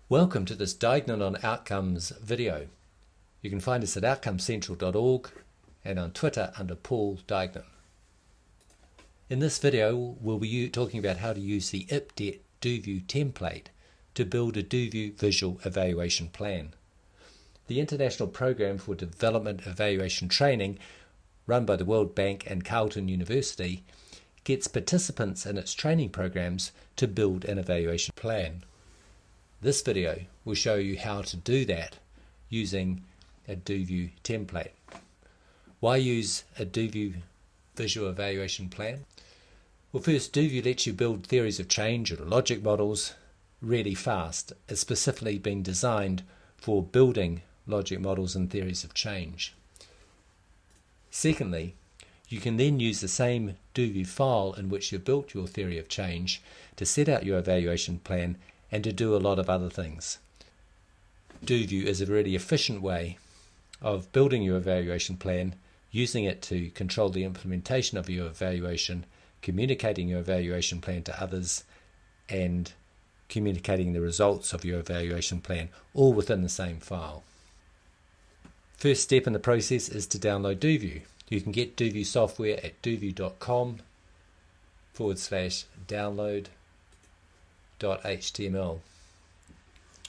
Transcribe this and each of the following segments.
Welcome to this Diagonal on Outcomes video. You can find us at outcomecentral.org and on Twitter under Paul Diagonal. In this video we'll be talking about how to use the IPDET DoView template to build a DoView visual evaluation plan. The International Program for Development Evaluation Training, run by the World Bank and Carleton University, gets participants in its training programs to build an evaluation plan. This video will show you how to do that using a DoView template. Why use a DoView visual evaluation plan? Well, first, DoView lets you build theories of change or logic models really fast. It's specifically been designed for building logic models and theories of change. Secondly, you can then use the same DoView file in which you've built your theory of change to set out your evaluation plan and to do a lot of other things. DoView is a really efficient way of building your evaluation plan, using it to control the implementation of your evaluation, communicating your evaluation plan to others, and communicating the results of your evaluation plan, all within the same file. First step in the process is to download DoView. You can get DoView software at doview.com/download.html.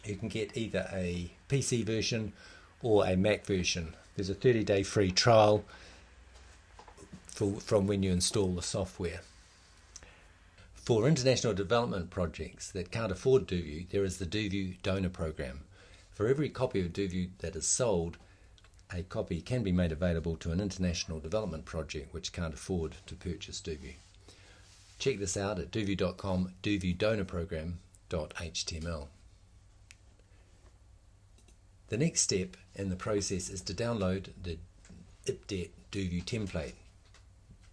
You can get either a PC version or a Mac version. There's a 30-day free trial from when you install the software. For international development projects that can't afford DoView, there is the DoView donor program. For every copy of DoView that is sold, a copy can be made available to an international development project which can't afford to purchase DoView. Check this out at doview.com, doviewdonorprogram.html. The next step in the process is to download the IPDET DoView template.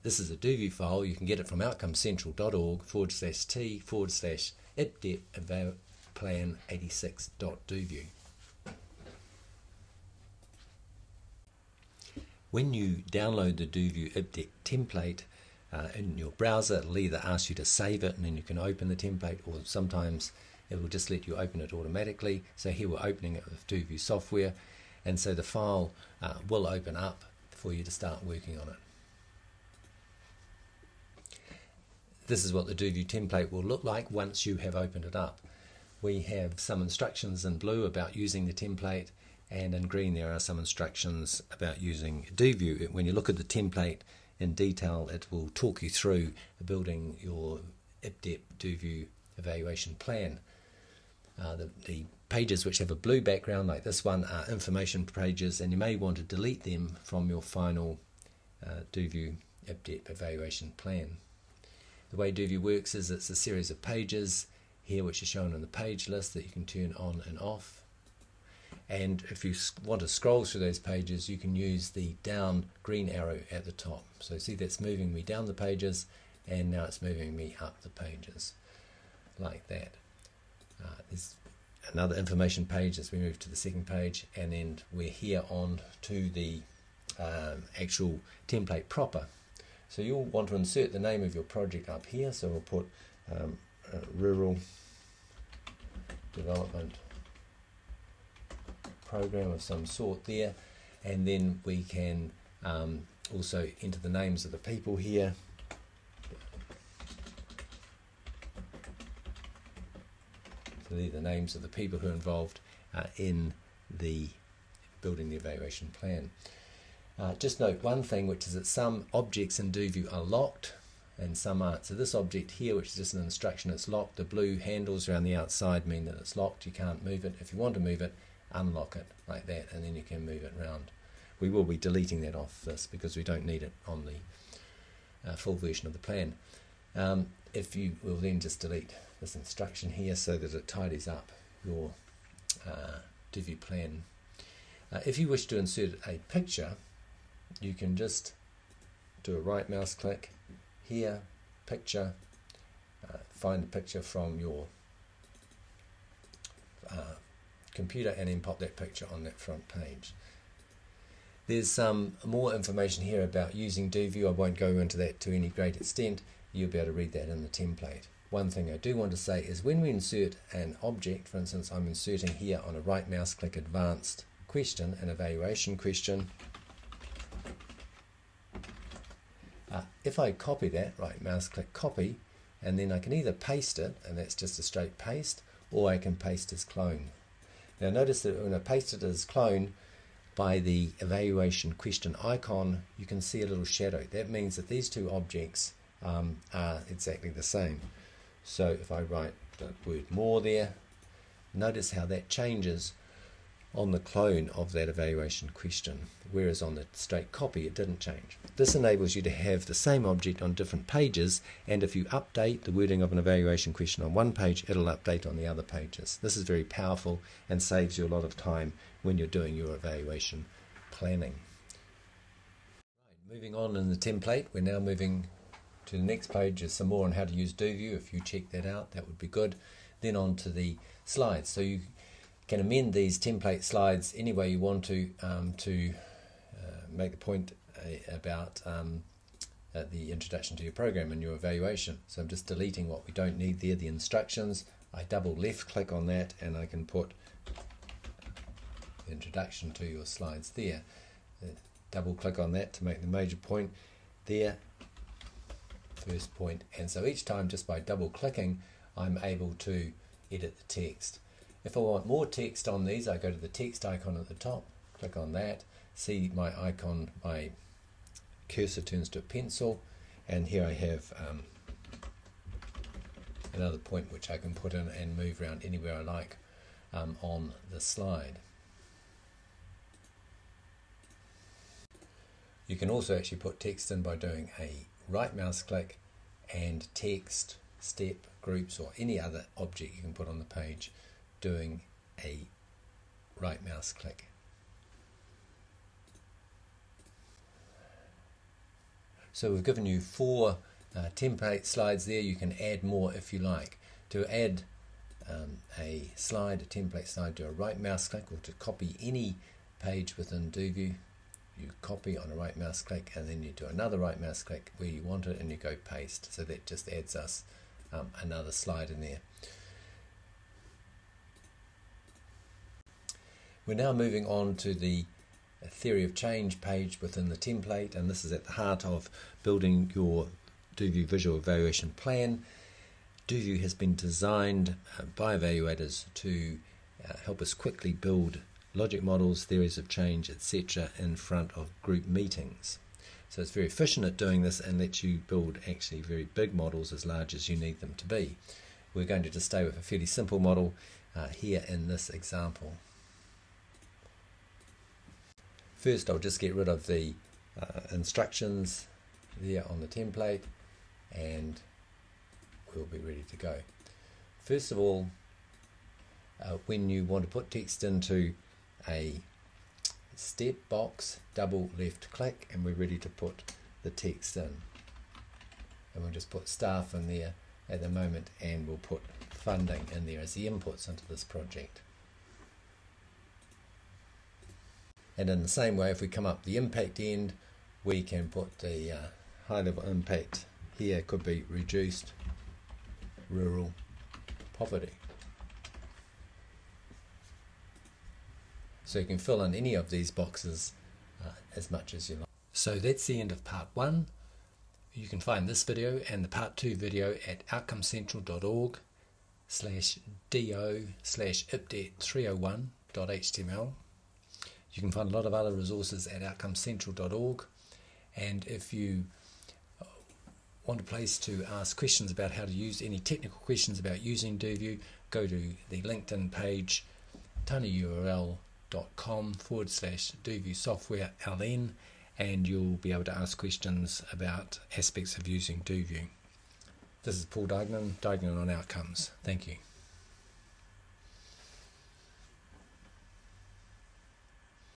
This is a DoView file. You can get it from outcomecentral.org/t/IPDET plan86.doview. When you download the DoView IPDET template in your browser, it'll either ask you to save it and then you can open the template, or sometimes it will just let you open it automatically. So here we're opening it with DoView software, and so the file will open up for you to start working on it. This is what the DoView template will look like once you have opened it up. We have some instructions in blue about using the template, and in green there are some instructions about using DoView. When you look at the template in detail, it will talk you through building your IPDET DoView evaluation plan. The pages which have a blue background like this one are information pages, and you may want to delete them from your final DoView IPDET evaluation plan. The way DoView works is it's a series of pages here which are shown in the page list that you can turn on and off. And if you want to scroll through those pages, you can use the down green arrow at the top. So see, that's moving me down the pages, and now it's moving me up the pages like that. There's another information page as we move to the second page, and then we're here on to the actual template proper. So you'll want to insert the name of your project up here, so we'll put rural development program of some sort there, and then we can also enter the names of the people here. So these are the names of the people who are involved in the building the evaluation plan. Just note one thing, which is that some objects in DoView are locked and some aren't. So this object here, which is just an instruction, it's locked. The blue handles around the outside mean that it's locked. You can't move it. If you want to move it, unlock it like that, and then you can move it around. We will be deleting that off this because we don't need it on the full version of the plan. If you will then just delete this instruction here so that it tidies up your DoView plan. If you wish to insert a picture, you can just do a right mouse click here, picture, find the picture from your computer, and then pop that picture on that front page. There's some more information here about using DoView. I won't go into that to any great extent. You'll be able to read that in the template. one thing I do want to say is when we insert an object, for instance, I'm inserting here on a right mouse click advanced question, an evaluation question. If I copy that, right mouse click copy, and then I can either paste it, and that's just a straight paste, or I can paste as clone. Now notice that when I paste it as clone, by the evaluation question icon, you can see a little shadow. That means that these two objects are exactly the same. So if I write the word more there, notice how that changes on the clone of that evaluation question, whereas on the straight copy it didn't change. This enables you to have the same object on different pages, and if you update the wording of an evaluation question on one page, it'll update on the other pages. This is very powerful and saves you a lot of time when you're doing your evaluation planning. Right, moving on in the template, we're now moving to the next page. Is some more on how to use DoView. If you check that out, that would be good. Then on to the slides. So you can amend these template slides any way you want to make the point about the introduction to your program and your evaluation. So I'm just deleting what we don't need there, the instructions. I double left click on that and I can put the introduction to your slides there. Double click on that to make the major point there, first point, and so each time just by double clicking I'm able to edit the text. If I want more text on these, I go to the text icon at the top, click on that, see my icon, my cursor turns to a pencil, and here I have another point which I can put in and move around anywhere I like on the slide. You can also actually put text in by doing a right mouse click and text, step, groups, or any other object you can put on the page, doing a right mouse click. So we've given you 4 template slides there. You can add more if you like. To add a slide, a template slide, do a right mouse click, or to copy any page within DoView, you copy on a right mouse click and then you do another right mouse click where you want it and you go paste. So that just adds us another slide in there. We're now moving on to the theory of change page within the template, and this is at the heart of building your DoView visual evaluation plan. DoView has been designed by evaluators to help us quickly build logic models, theories of change, etc. in front of group meetings. So it's very efficient at doing this and lets you build actually very big models as large as you need them to be. We're going to just stay with a fairly simple model here in this example. First I'll just get rid of the instructions there on the template and we'll be ready to go. First of all, when you want to put text into a step box, double left click and we're ready to put the text in. And we'll just put staff in there at the moment and we'll put funding in there as the inputs into this project. And in the same way, if we come up the impact end, we can put the high level impact here. Could be reduced rural poverty. So you can fill in any of these boxes as much as you like. So that's the end of part 1. You can find this video and the part 2 video at outcomecentral.org/do/IPDET301.html. You can find a lot of other resources at outcomecentral.org, and if you want a place to ask questions about how to use any technical questions about using DoView, go to the LinkedIn page tinyurl.com/DoView software LN, and you'll be able to ask questions about aspects of using DoView. This is Paul Dignan on Outcomes. Thank you.